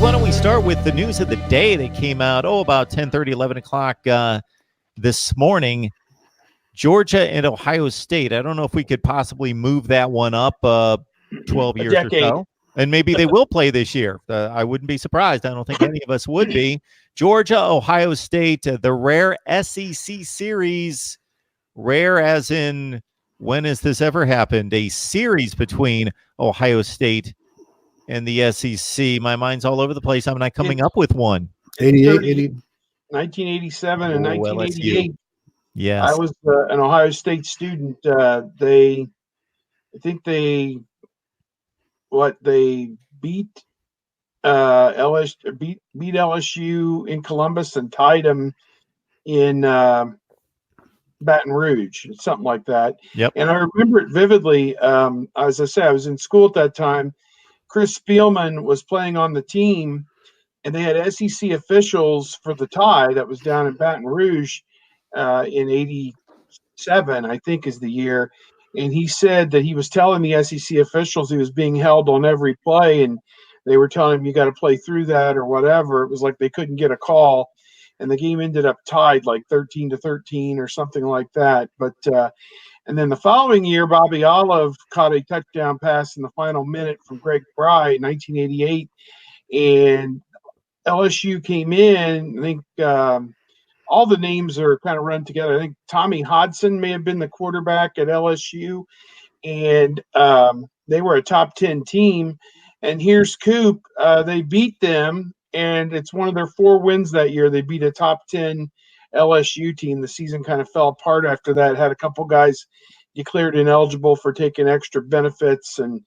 Steve, why don't we start with the news of the day that came out, about 10:30, 11 o'clock this morning. Georgia and Ohio State. I don't know if we could possibly move that one up 12 years or so. And maybe they will play this year. I wouldn't be surprised. I don't think any of us would be. Georgia, Ohio State, the rare SEC series. Rare as in, when has this ever happened? A series between Ohio State and the SEC. My mind's all over the place. I'm not coming up with one. 1987 and 1988. LSU. Yes. I was an Ohio State student. They beat LSU in Columbus and tied them in Baton Rouge, something like that. Yep. And I remember it vividly. As I say, I was in school at that time. Chris Spielman was playing on the team, and they had SEC officials for the tie that was down in Baton Rouge in 87, I think is the year. And he said that he was telling the SEC officials he was being held on every play, and they were telling him you got to play through that or whatever. It was like they couldn't get a call, and the game ended up tied like 13-13 or something like that. But and then the following year, Bobby Olive caught a touchdown pass in the final minute from Greg Fry in 1988, and LSU came in. I think all the names are kind of run together. I think Tommy Hodson may have been the quarterback at LSU, and they were a top 10 team. And here's Coop. They beat them, and it's one of their 4 wins that year. They beat a top 10 LSU team. The season kind of fell apart after that. Had a couple guys declared ineligible for taking extra benefits and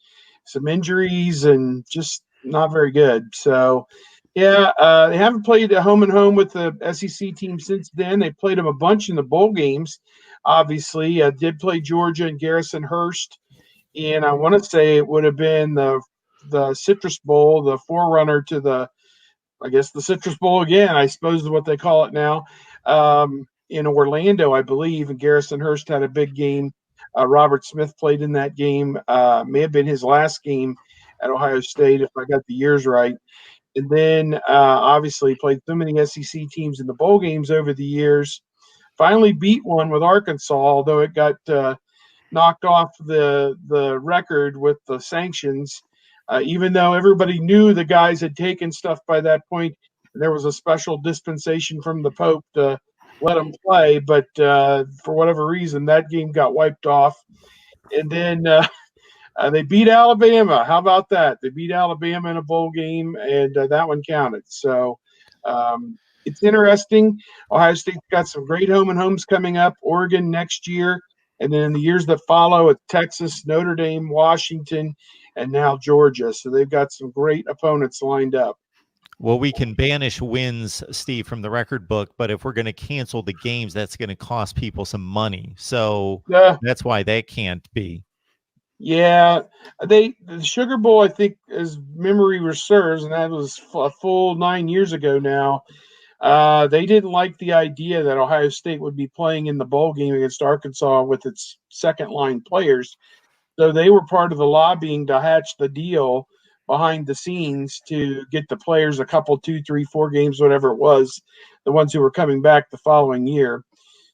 some injuries and just not very good. So, yeah, they haven't played a home and home with the SEC team since then. They played them a bunch in the bowl games, obviously. Did play Georgia and Garrison Hurst. And I want to say it would have been the Citrus Bowl, the forerunner to the Citrus Bowl again, I suppose is what they call it now, in Orlando, I believe. And Garrison Hurst had a big game. Robert Smith played in that game. May have been his last game at Ohio State, if I got the years right. And then obviously played so many SEC teams in the bowl games over the years. Finally beat one with Arkansas, although it got knocked off the record with the sanctions. Even though everybody knew the guys had taken stuff by that point, there was a special dispensation from the Pope to let them play. But for whatever reason, that game got wiped off. And then they beat Alabama. How about that? They beat Alabama in a bowl game, and that one counted. So it's interesting. Ohio State's got some great home and homes coming up. Oregon next year. And then in the years that follow, it's Texas, Notre Dame, Washington, and now Georgia. So they've got some great opponents lined up. Well, we can banish wins, Steve, from the record book, but if we're going to cancel the games, that's going to cost people some money. So that's why that can't be. Yeah, the Sugar Bowl, I think, as memory serves, and that was a full 9 years ago now. They didn't like the idea that Ohio State would be playing in the bowl game against Arkansas with its second-line players. So they were part of the lobbying to hatch the deal behind the scenes to get the players a couple, 2, 3, 4 games, whatever it was, the ones who were coming back the following year.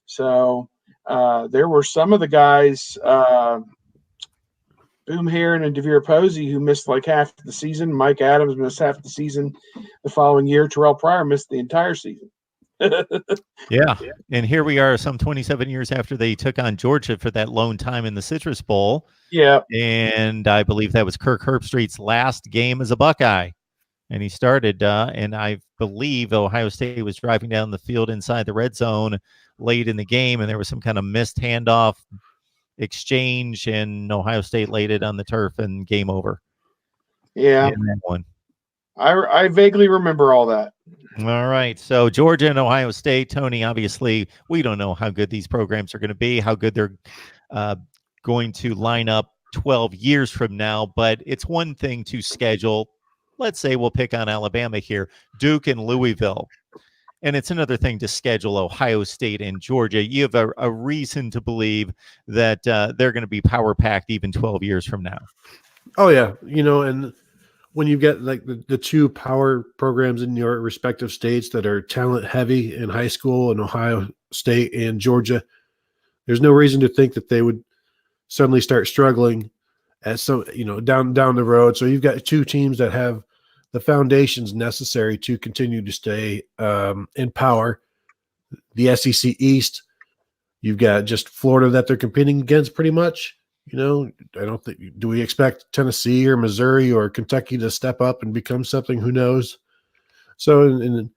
So there were some of the guys, Boom Herron and DeVere Posey, who missed like half the season. Mike Adams missed half the season the following year. Terrell Pryor missed the entire season. Yeah. And here we are some 27 years after they took on Georgia for that lone time in the Citrus Bowl. Yeah. And I believe that was Kirk Herbstreit's last game as a Buckeye. And he started, and I believe Ohio State was driving down the field inside the red zone late in the game, and there was some kind of missed handoff exchange, and Ohio State laid it on the turf, and game over. Yeah. That one. I vaguely remember all that. All right. So Georgia and Ohio State, Tony, obviously, we don't know how good these programs are going to be, how good they're going to line up 12 years from now. But it's one thing to schedule. Let's say we'll pick on Alabama here, Duke and Louisville. And it's another thing to schedule Ohio State and Georgia. You have a reason to believe that they're going to be power-packed even 12 years from now. Oh, yeah. And when you get like the two power programs in your respective states that are talent heavy in high school, in Ohio State and Georgia, there's no reason to think that they would suddenly start struggling at some, down the road. So you've got two teams that have the foundations necessary to continue to stay in power. The SEC East, you've got just Florida that they're competing against pretty much. I don't think, do we expect Tennessee or Missouri or Kentucky to step up and become something? Who knows? So and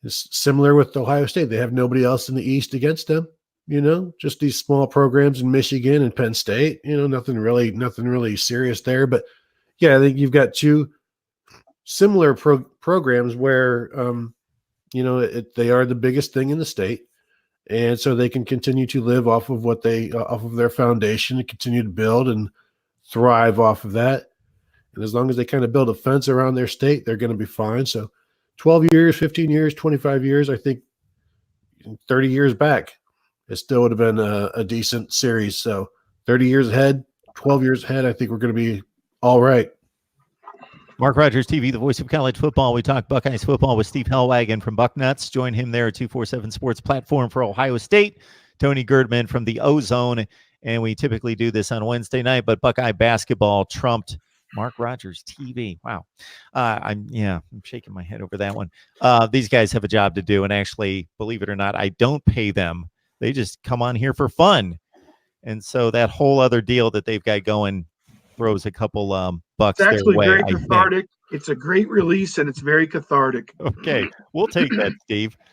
it's similar with Ohio State. They have nobody else in the East against them, just these small programs in Michigan and Penn State, nothing really serious there. But yeah, I think you've got two similar programs where, they are the biggest thing in the state. And so they can continue to live off of off of their foundation and continue to build and thrive off of that. And as long as they kind of build a fence around their state, they're going to be fine. So 12 years, 15 years, 25 years, I think 30 years back, it still would have been a decent series. So 30 years ahead, 12 years ahead, I think we're going to be all right. Mark Rogers TV, the voice of college football. We talk Buckeyes football with Steve Hellwagon from Bucknuts. Join him there at 247 Sports platform for Ohio State. Tony Girdman from the Ozone. And we typically do this on Wednesday night, but Buckeye basketball trumped Mark Rogers TV. Wow. I'm shaking my head over that one. These guys have a job to do. And actually, believe it or not, I don't pay them. They just come on here for fun. And so that whole other deal that they've got going throws a couple bucks it's actually their way. Very cathartic. It's a great release, and it's very cathartic. Okay, we'll take that, Steve.